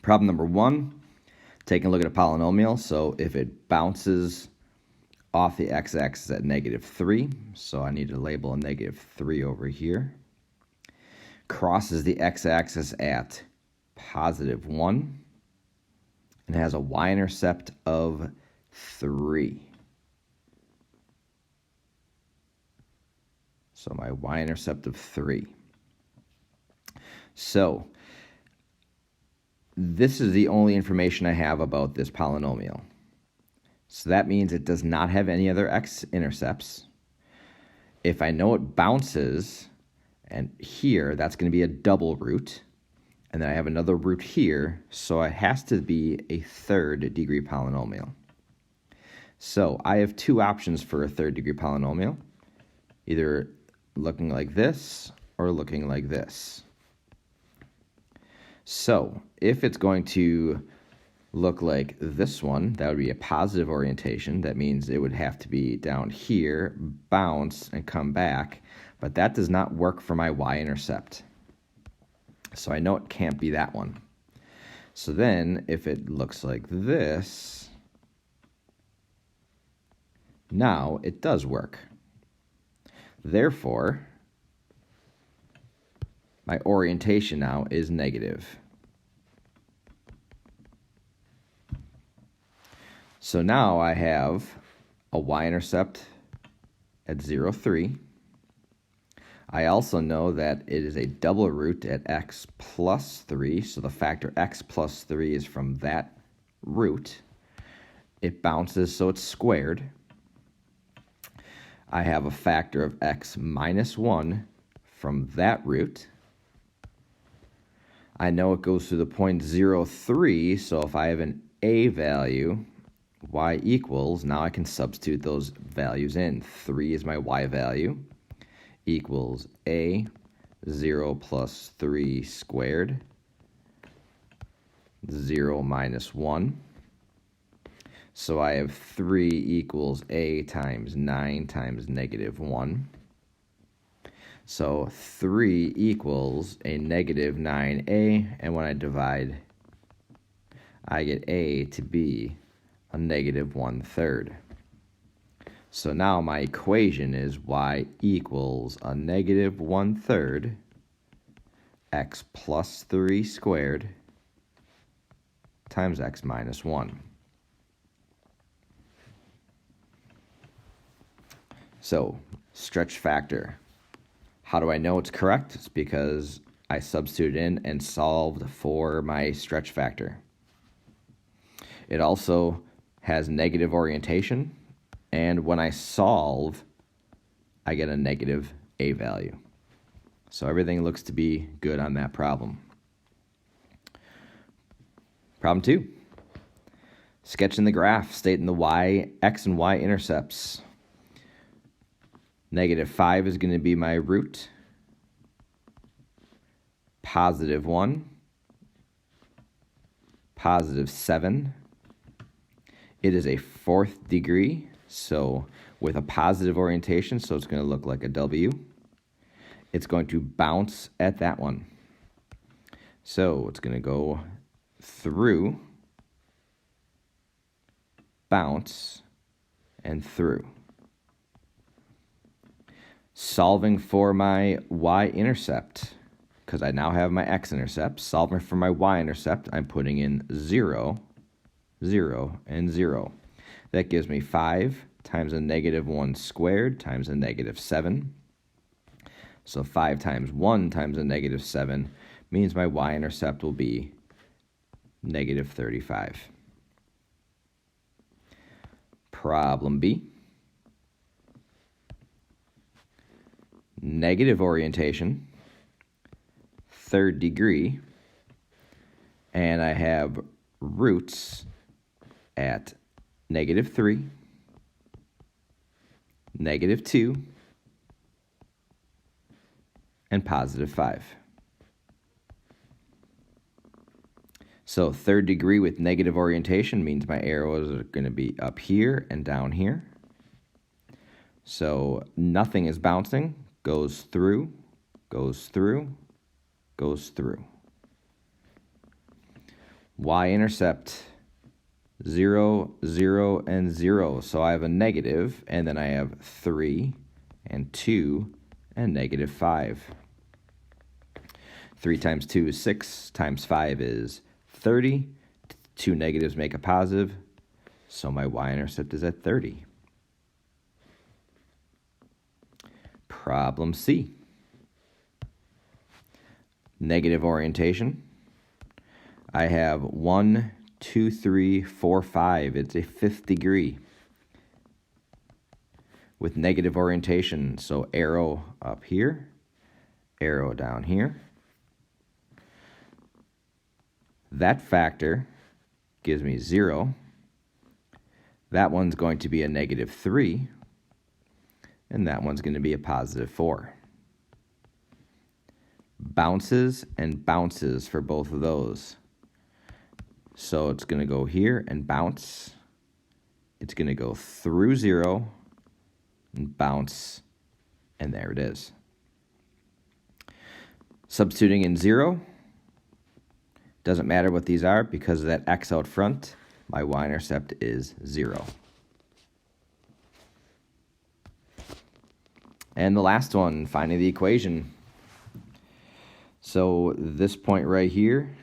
Problem number 1, taking a look at a polynomial. So if it bounces off the x-axis at -3, so I need to label a -3 over here, crosses the x-axis at +1, and has a y-intercept of 3. So my y-intercept of 3. So this is the only information I have about this polynomial. So that means it does not have any other x-intercepts. If I know it bounces, and here, that's going to be a double root, and then I have another root here, so it has to be a third-degree polynomial. So I have two options for a third-degree polynomial, either looking like this or looking like this. So if it's going to look like this one, that would be a positive orientation. That means it would have to be down here, bounce, and come back. But that does not work for my y-intercept. So I know it can't be that one. So then, if it looks like this, now it does work. Therefore, my orientation now is negative. So now I have a y-intercept at 0, 3. I also know that it is a double root at x plus 3, so the factor x plus 3 is from that root. It bounces, so it's squared. I have a factor of x minus 1 from that root. I know it goes through the point 0, 3, so if I have an a value, y equals, now I can substitute those values in. 3 is my y value, equals a 0 plus 3 squared, 0 minus 1. So I have 3 equals a times 9 times -1. So 3 equals a -9a, and when I divide, I get a to be a -1/3. So now my equation is y equals a -1/3 x plus 3 squared times x minus 1. So, stretch factor. How do I know it's correct? It's because I substituted in and solved for my stretch factor. It also has negative orientation, and when I solve, I get a negative a value. So everything looks to be good on that problem. Problem 2. Sketching the graph, stating the x and y intercepts. -5 is going to be my root. +1. +7. It is a 4th degree, so with a positive orientation, so it's going to look like a W. It's going to bounce at that one. So it's going to go through, bounce, and through. Solving for my y-intercept, because I now have my x-intercept. Solving for my y-intercept, I'm putting in 0, 0, and 0. That gives me 5 times a -1 squared times a -7. So 5 times 1 times a -7 means my y-intercept will be -35. Problem B. Negative orientation, 3rd degree, and I have roots at -3, -2, and +5. So 3rd degree with negative orientation means my arrows are going to be up here and down here. So nothing is bouncing, goes through, goes through, goes through. y-intercept 0, 0, and 0. So I have a negative, and then I have 3 and 2 and negative 5. 3 times 2 is 6, times 5 is 30. 2 negatives make a positive, so my y-intercept is at 30. Problem C. Negative orientation. I have 1, 2, 3, 4, 5. It's a 5th degree with negative orientation. So arrow up here, arrow down here. That factor gives me 0. That one's going to be a negative 3. And that one's going to be a positive 4. Bounces and bounces for both of those. So it's going to go here and bounce. It's going to go through 0 and bounce, and there it is. Substituting in 0, doesn't matter what these are because of that x out front, my y-intercept is 0. And the last one, finding the equation. So this point right here,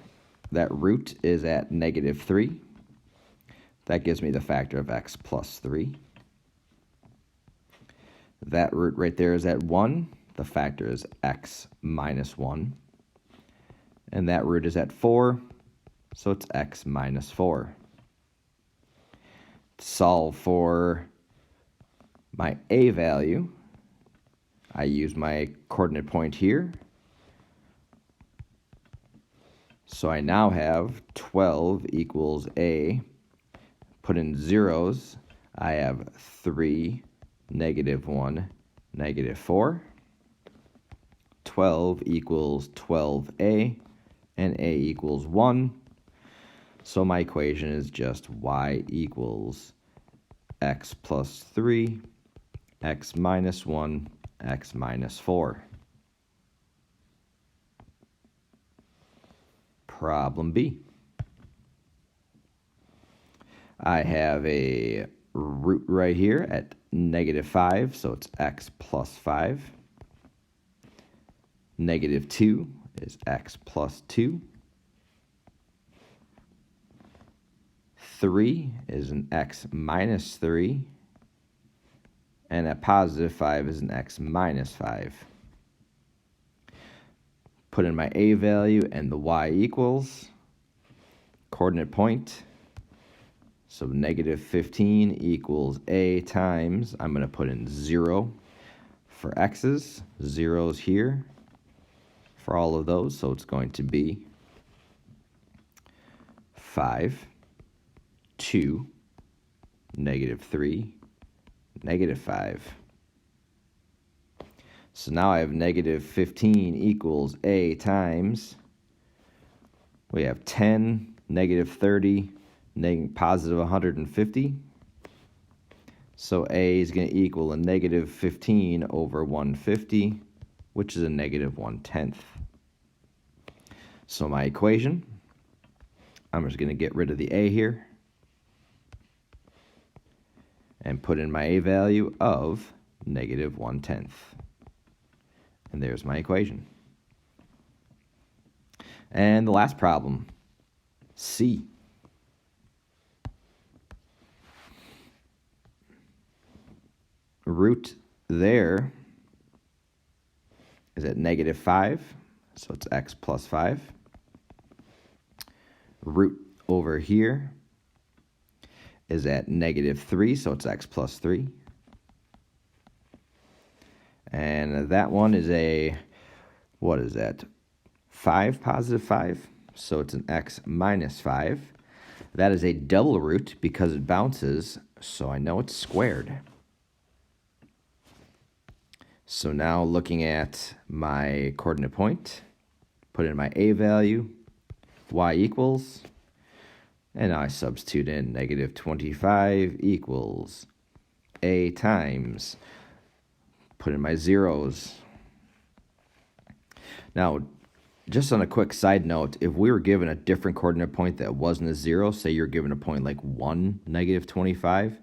that root is at negative 3. That gives me the factor of x plus 3. That root right there is at 1. The factor is x minus 1. And that root is at 4, so it's x minus 4. To solve for my a value, I use my coordinate point here. So I now have 12 equals a. Put in zeros, I have 3, negative 1, negative 4. 12 equals 12a, and a equals 1. So my equation is just y equals x plus 3, x minus 1, x minus 4. Problem B. I have a root right here at negative 5, so it's x plus 5. Negative 2 is x plus 2. 3 is an x minus 3. And a positive 5 is an x minus 5. Put in my a value and the y equals. Coordinate point. So negative 15 equals a times, I'm going to put in 0 for x's. 0's here for all of those, so it's going to be 5, 2, negative 3, negative 5. So now I have negative 15 equals a times, we have 10, negative 30, positive 150. So a is going to equal a negative 15 over 150, which is a negative 1/10. So my equation, I'm just going to get rid of the a here and put in my a value of negative 1/10. And there's my equation. And the last problem, C. Root there is at negative 5, so it's x plus 5. Root over here is at negative 3, so it's x plus 3. And that one is a, what is that, 5, positive 5, so it's an x minus 5. That is a double root because it bounces, so I know it's squared. So now looking at my coordinate point, put in my a value, y equals, and now I substitute in negative 25 equals a times, put in my zeros. Now, Just on a quick side note, if we were given a different coordinate point that wasn't a 0, say you're given a point like 1, negative 25,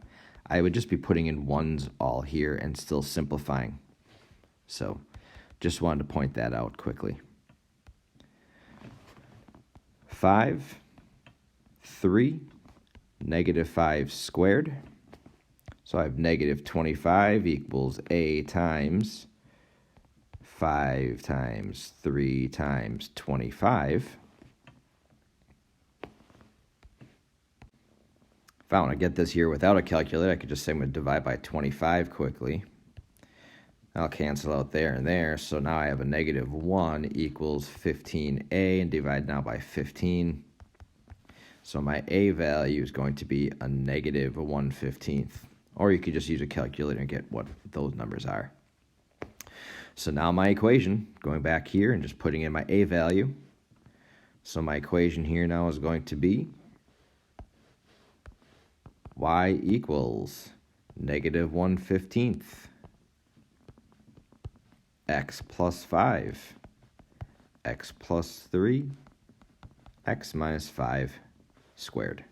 I would just be putting in 1s all here and still simplifying. So just wanted to point that out quickly. 5, 3, negative 5 squared. So I have negative 25 equals a times 5 times 3 times 25. If I want to get this here without a calculator, I could just say I'm going to divide by 25 quickly. I'll cancel out there and there, so now I have a negative 1 equals 15a, and divide now by 15. So my a value is going to be a negative 1/15. Or you could just use a calculator and get what those numbers are. So now my equation, going back here and just putting in my a value. So my equation here now is going to be y equals negative 1/15, x plus 5, x plus 3, x minus 5 squared.